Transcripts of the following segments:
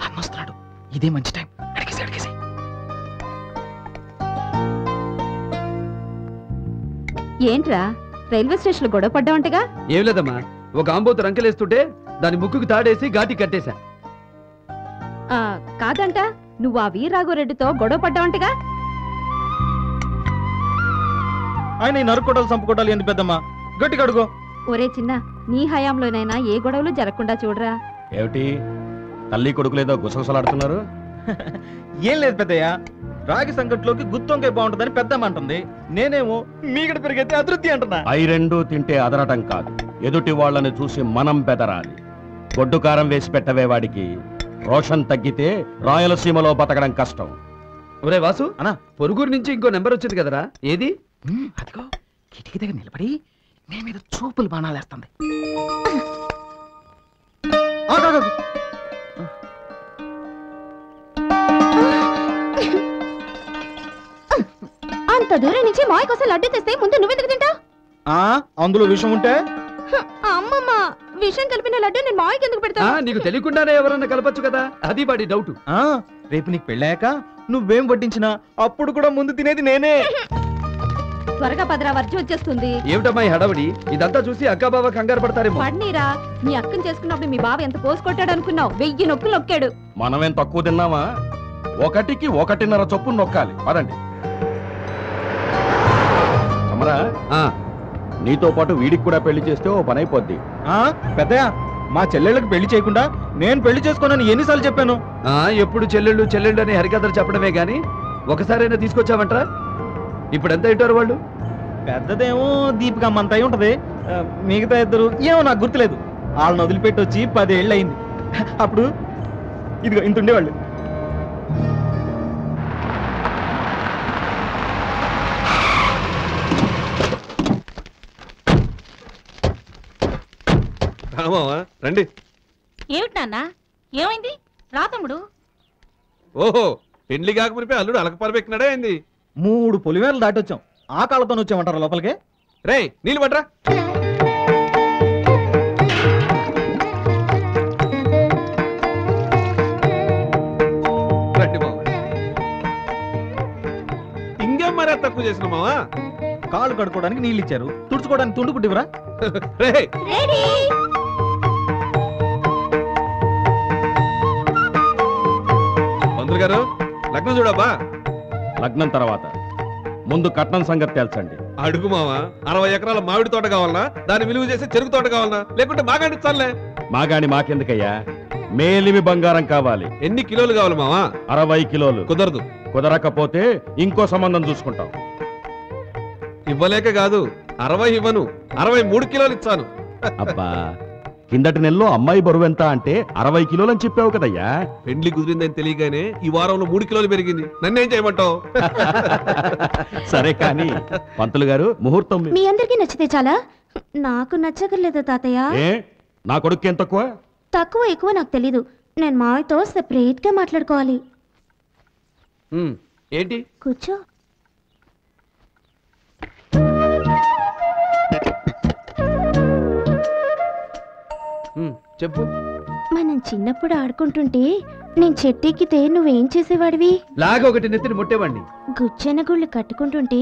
అన్నొస్తున్నాడు, ఇదే మంచి టైం. అడిగేసి అడిగేసి. ఏంట్రా రైల్వే స్టేషన్ లో గొడవ పడ్డావంటగా? ఏం లేదమ్మా, ఒక ఆంబోతు రంకెలేస్తుంటే దాని ముక్కుకు తాడేసి ఘాటి కట్టేశా. కాదంట, నువ్వు ఆ వీరాఘవరెడ్డితో గొడవ పడ్డావంటగా? ఆయన ఈ నరుక్కోటాలు చంపుకోటాలు ఎందుకు పెద్దమ్మా, గట్టిగా అడుగు. ఒరే చిన్న, నీ హయాంలోనైనా ఏ గొడవలు జరగకుండా చూడరా. ఏమిటి తల్లి కొడుకులేదో గుసగుసలాడుతున్నారు? ఏం లేదు పెద్దయ్య, రాగి సంకట్లోకి గుత్తొంకాయ బాగుంటుందని పెద్దమ్మ అంటుంది, నేనేమో మీగడ పెరిగైతే అతృప్తి అంటున్నా. అయి రెండు తింటే అదరటం కాదు, ఎదుటి వాళ్ళని చూసి మనం బెదరాలి. గొడ్డు కారం వేసి పెట్టవే వాడికి రోషన్ తగ్గితే రాయలసీమలో బతకడం కష్టం. ఒరే వాసు అన్నా, పొరుగురు నుంచి ఇంకో నెంబర్ వచ్చింది కదరా, ఏది? అదిగో కిటికీ దగ్గర నిలబడి నీ మీద చూపులు బాణాలేస్తుంది. అంత దూరం నుంచి మాయ కోసం లడ్డు తెస్తే ముందు నువ్వెందుకు తింటావు? అందులో విషయం ఉంటే అమ్మమ్మ, విషం కలిపిన లడ్డు నేను మాయకి ఎందుకు పెడతా? నీకు తెలియకుండానే ఎవరన్నా కలపచ్చు కదా, అది వాడి డౌట్. రేపు నీకు పెళ్ళాక నువ్వేం వడ్డించినా అప్పుడు కూడా ముందు తినేది నేనే. త్వరగా పదరా, వర్జం వచ్చేస్తుంది. ఏమిటమ్మా ఈ హడావిడి? ఇదంతా చూసి అక్క బావ కంగారు పడతారేమో. పడ్నీరా, మీ అక్కని చేసుకున్నప్పుడు మీ బావ ఎంత పోసుకొట్టాడు అనుకున్నావు? 1000 నొక్కులు నొక్కాడు. మనమేం తక్కువ తిన్నామా? 1కి 1.5 చొప్పున నొక్కాలి. పదండి. సమరా, నీతో పాటు వీడికి కూడా పెళ్లి చేస్తే ఓ పని అయిపోద్ది. పెద్దయ్య, మా చెల్లెళ్ళకి పెళ్లి చేయకుండా నేను పెళ్లి చేసుకోనని ఎన్నిసార్లు చెప్పాను? ఎప్పుడు చెల్లెళ్ళు చెల్లెళ్ళు అని హరికథలు చెప్పడమే గాని ఒకసారైనా తీసుకొచ్చావంటరా? ఇప్పుడు ఎంత ఇట్టారు వాళ్ళు? పెద్దదేమో దీపికమ్మ అంత అయి ఉంటది, మిగతా ఇద్దరు ఏమో నాకు గుర్తులేదు. వాళ్ళని వదిలిపెట్టి వచ్చి 10 ఏళ్ళు అయింది. అప్పుడు ఇదిగో ఇంత ఉండేవాళ్ళు. రండి. ఏమిటి నాన్న, ఏమైంది? రా తమ్ముడు. ఓహో, పెళ్లి కాకమునిపై అల్లుడు అలక పరబెక్కినాడే అయింది. 3 పొలిమేరలు దాటొచ్చాం, ఆ కాళ్ళతో వచ్చామంటారా లోపలికి? రే నీళ్ళు పట్రా. రండి మావా. ఇంకేం మరే తక్కువ చేసిన మావా? కాళ్ళు కడుక్కోవడానికి నీళ్ళు ఇచ్చారు, తుడుచుకోవడానికి తుండు పుట్టివరా? రే మంత్రులు గారు, లగ్నం చూడబ్బా. లగ్నం తర్వాత ముందు కట్నం సంగతి తేల్చండి. అడుగు మావా, 60 ఎకరాల మామిడి తోట కావాలనా, దాన్ని విలువ చేసే చెరుకు తోట కావాలనా, లేకుంటే మాగాడి చాలే? మాగాని మాకెందుకయ్యా, మేలిమి బంగారం కావాలి. ఎన్ని కిలోలు కావాలి మావా? 60 కిలోలు. కుదరదు. కుదరకపోతే ఇంకో సంబంధం చూసుకుంటాం. ఇవ్వలేక కాదు, 60 ఇవ్వను, 63 కిలోలు ఇచ్చాను. అబ్బా, కిందటి నెలలో అమ్మాయి బరువు ఎంత అంటే 60 కిలోలు అని చెప్పావు కదయ్యా. పెండ్లి కుదిరిందని తెలియగానే ఈ వారంలో 3 కిలోలు పెరిగింది. నన్నేం చేయమంటావు? సరే కానీ పంతులు గారు, ముహూర్తం మీ అందరికీ నచ్చితే చాలా, నాకు నచ్చకలేదు తాతయ్య. ఏ నా కొడుకు ఏం తక్కువ? తక్కువ ఎక్కువ నాకు తెలీదు, నేను మావయ్యతో సెపరేట్ గా మాట్లాడుకోవాలి. ఏంటి? కూర్చో. చెప్పు. మనం చిన్నప్పుడు ఆడుకుంటుంటే నేను చెట్టెక్కితే నువ్వేం చేసేవాడివి? లాగా ఒకటి నెత్తిని ముట్టేవాడిని. గుచ్చెన గుళ్ళు కట్టుకుంటుంటే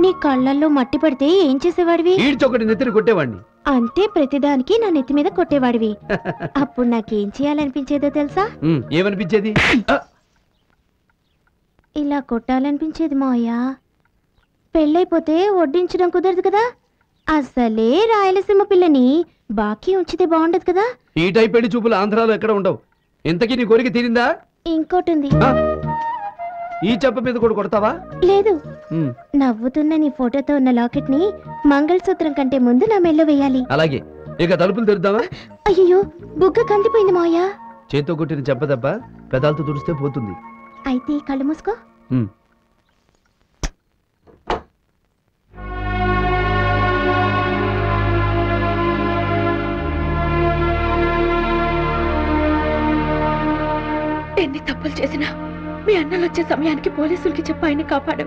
నీ కళ్ళల్లో మట్టి పడితే ఏం చేసేవాడివి? ఈడ్చొకటి నెత్తిని కొట్టేవాడిని. అంటే ప్రతిదానికి నా నెత్తి మీద కొట్టేవాడివి. అప్పుడు నాకేం చేయాలనిపించేదో తెలుసా? ఏమనిపించేది? ఇలా కొట్టాలనిపించేది మావయ్య. పెళ్ళైపోతే వడ్డించడం కుదరదు కదా, అసలే రాయలసీమ పిల్లని బాకీ ఉంచితే బాగుండదు కదా. ఈ టైప్ పెళ్లి చూపులు ఆంధ్రాలో ఎక్కడ ఉండవు. ఇంతకీ నీ కోరిక తీరిందా? ఇంకోటి ఉంది. ఈ చెప్ప మీద కూడా కొడతావా? లేదు, నవ్వుతున్న నీ ఫోటోతో ఉన్న లాకెట్ ని మంగళసూత్రం కంటే ముందు నా మెల్లో వేయాలి. అలాగే. ఇక తలుపులు తెరుద్దామా? అయ్యో, బుగ్గ కందిపోయింది మావయ్య. చేత్తో కొట్టిన చెప్పదబ్బా, పెదాలతో తుడిస్తే పోతుంది. అయితే కళ్ళు మూసుకో. ఎన్ని తప్పులు చేసినా మీ అన్నలు వచ్చే సమయానికి పోలీసులకి చెప్పి ఆయన కాపాడు.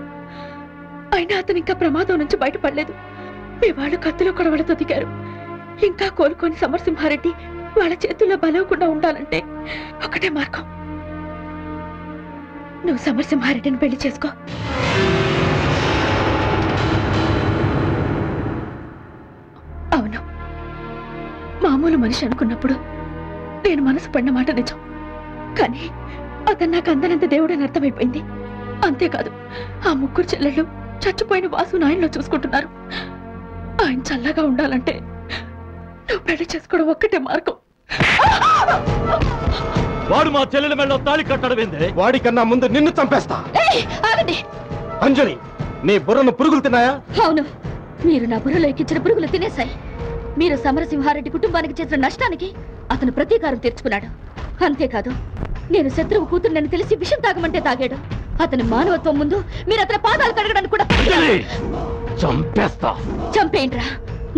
అయినా అతను ఇంకా ప్రమాదం నుంచి బయటపడలేదు. మీ వాళ్ళు కత్తులో కొడవలతో దిగారు. ఇంకా కోలుకొని సమరసింహారెడ్డి వాళ్ళ చేతుల్లో బలవకుండా ఉండాలంటే ఒకటే మార్గం. నువ్వు సమరసింహారెడ్డిని పెళ్లి చేసుకో. అవును, మామూలు మనిషి అనుకున్నప్పుడు నేను మనసు పడిన మాట నిజం. కానీ అతను నాకు అందనంత దేవుడని అర్థమైపోయింది. అంతేకాదు, ఆ ముగ్గురు చెల్లెళ్ళు చచ్చిపోయిన వాసు నాయనలో చూసుకుంటున్నారు. ఆయన చల్లగా ఉండాలంటే నువ్వు పెళ్లి చేసుకోవడం ఒక్కటే మార్గం. వాడు మా చెల్లెల మెడలో తాళి కట్టడమేందే? వాడికన్నా ముందు నిన్ను చంపేస్తా. ఆగండి. అంజలి, నీ బుర్రను పురుగులు తిన్నాయా? అవును, మీరు నా బుర్రలో ఎక్కించిన పురుగులు తినేశాయి. మీరు సమరసింహారెడ్డి కుటుంబానికి చేసిన నష్టానికి అతను ప్రతీకారం తీర్చుకున్నాడు. అంతేకాదు, నేను శత్రువు కూతురునని తెలిసి విషం తాగమంటే తాగాడు. అతని మానవత్వం ముందు మీరు అతని పాదాలు కడగడానికి కూడా చంపేస్తా. చంపేయండ్రా.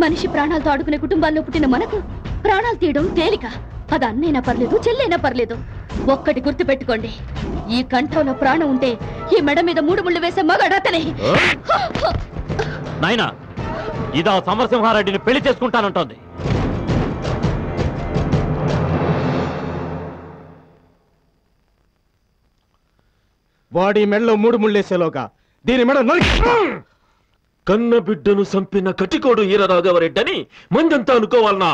మనిషి ప్రాణాలతో ఆడుకునే కుటుంబాల్లో పుట్టిన మనకు ప్రాణాలు తీయడం తేలిక. అది అన్నైనా పర్లేదు, చెల్లైనా పర్లేదు. ఒక్కటి గుర్తు పెట్టుకోండి, ఈ కంఠంలో ప్రాణం ఉంటే ఈ మెడ మీద 3 ముళ్ళు వేసే మగాడు అతనే. నాయనా, ఇదా సమరసింహారెడ్డిని పెళ్లి చేసుకుంటానంటోంది. వాడి మెడలో 3 ముళ్ళేసేలోగా దీని మెడ కన్న బిడ్డను చంపిన కటికోడు ఈరరాఘవరెడ్డని మందంతా అనుకోవాలనా?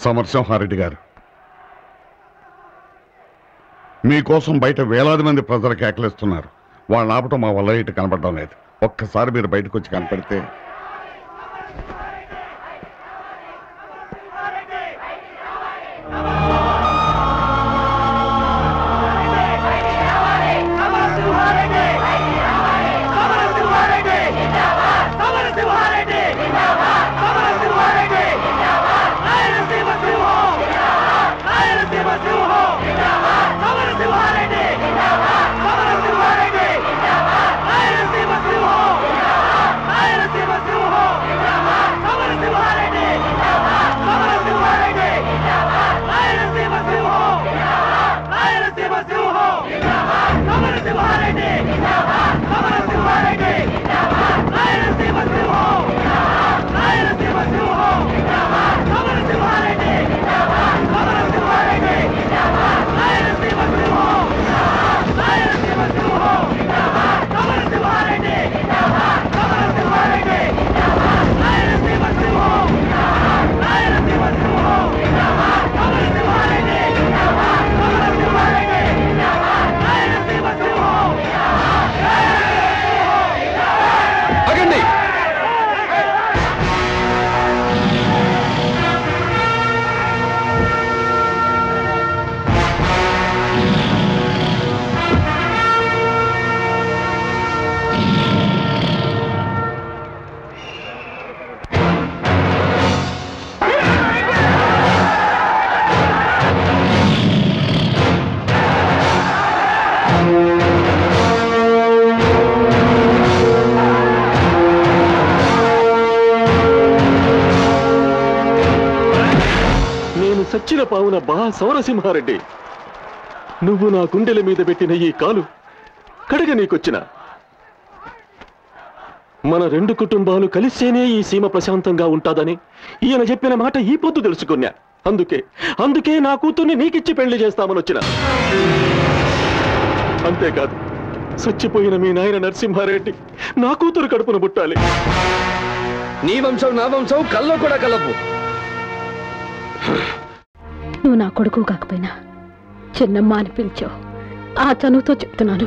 సమరసింహారెడ్డి గారు, మీకోసం బయట వేలాది మంది ప్రజలు కేకలేస్తున్నారు. వాళ్ళని ఆపటం మా వల్ల ఇటు కనపడడం లేదు. ఒక్కసారి మీరు బయటకు వచ్చి కనపడితే. సచ్చిన పావునబ్బా సమరసింహారెడ్డి, నువ్వు నా గుండెల మీద పెట్టిన ఈ కాలు కడగ నీకొచ్చిన. మన 2 కుటుంబాలు కలిసేనే ఈ సీమ ప్రశాంతంగా ఉంటాదని ఈయన చెప్పిన మాట ఈ పొద్దు తెలుసుకున్నా. అందుకే నా కూతుర్ని నీకిచ్చి పెళ్లి చేస్తామని వచ్చిన. అంతేకాదు, చచ్చిపోయిన మీ నాయన నరసింహారెడ్డి నా కూతురు కడుపును పుట్టాలి. నీ వంశం నా వంశం కల్లో కూడా కలపు. నువ్వు నా కొడుకు కాకపోయినా చిన్నమ్మ అని పిలిచావు. ఆ చనువుతో చెప్తున్నాను,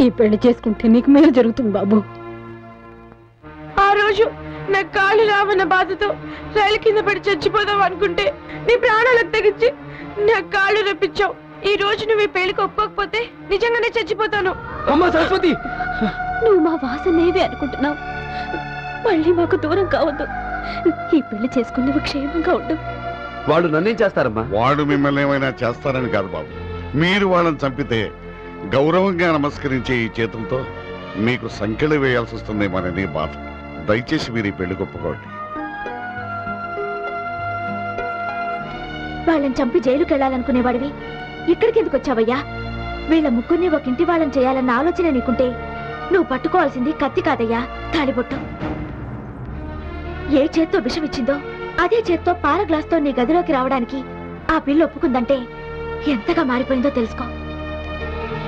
ఈ పెళ్లి చేసుకుంటే నీకు మేలు జరుగుతుంది బాబు. ఆ రోజు నా కాళ్ళు రావన్న బాధతో రైలు కింద పడి చచ్చిపోదాం అనుకుంటే నీ ప్రాణాలకు తెగించి నా కాళ్ళు రప్పించావు. ఈ రోజు నువ్వు ఈ పెళ్లికి ఒప్పుకోకపోతే నిజంగానే చచ్చిపోతాను. అమ్మా సరస్వతి, నువ్వు మా వాసనేవి అనుకుంటున్నావు. మళ్ళీ మాకు దూరం కావద్దు. ఈ పెళ్లి చేసుకుని నువ్వు క్షేమంగా ఉండు. వాళ్ళు నన్నేం చేస్తారమ్మా? వాడు మిమ్మల్ని ఏమైనా చేస్తారని కాదు బాబు. మీరు వాళ్ళని చంపితే గౌరవంగా నమస్కరించే ఈ చేతులతో మీకు సంఖ్యలు వేయాల్సి వస్తుందేమోనని బాధ. దయచేసి మీరు ఈ పెళ్లి ఒప్పుకోండి. వాళ్ళని చంపి జైలుకి వెళ్ళాలనుకునేవాడివి ఇక్కడికి ఎందుకు వచ్చావయ్యా? వీళ్ళ ముగ్గురిని ఒక ఇంటి వాళ్ళని చేయాలన్న ఆలోచన నీకుంటే నువ్వు పట్టుకోవాల్సింది కత్తి కాదయ్యా, తాళిబొట్టు. ఏ చేత్తో విషం ఇచ్చిందో అదే చేత్తో పాల గ్లాస్తో నీ గదిలోకి రావడానికి ఆ పిల్ల ఒప్పుకుందంటే ఎంతగా మారిపోయిందో తెలుసుకో.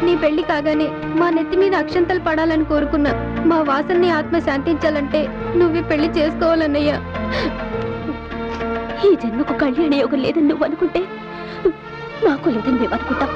నీ పెళ్లి కాగానే మా నెత్తి మీద అక్షంతలు పడాలని కోరుకున్నా. మా వాసన్ని ఆత్మ శాంతించాలంటే నువ్వే పెళ్లి చేసుకోవాలన్నయ్యా. ఈ జన్మకు కళ్యాణ యోగం లేదని నువ్వు అనుకుంటే మాకు లేదని మేము అనుకుంటాం.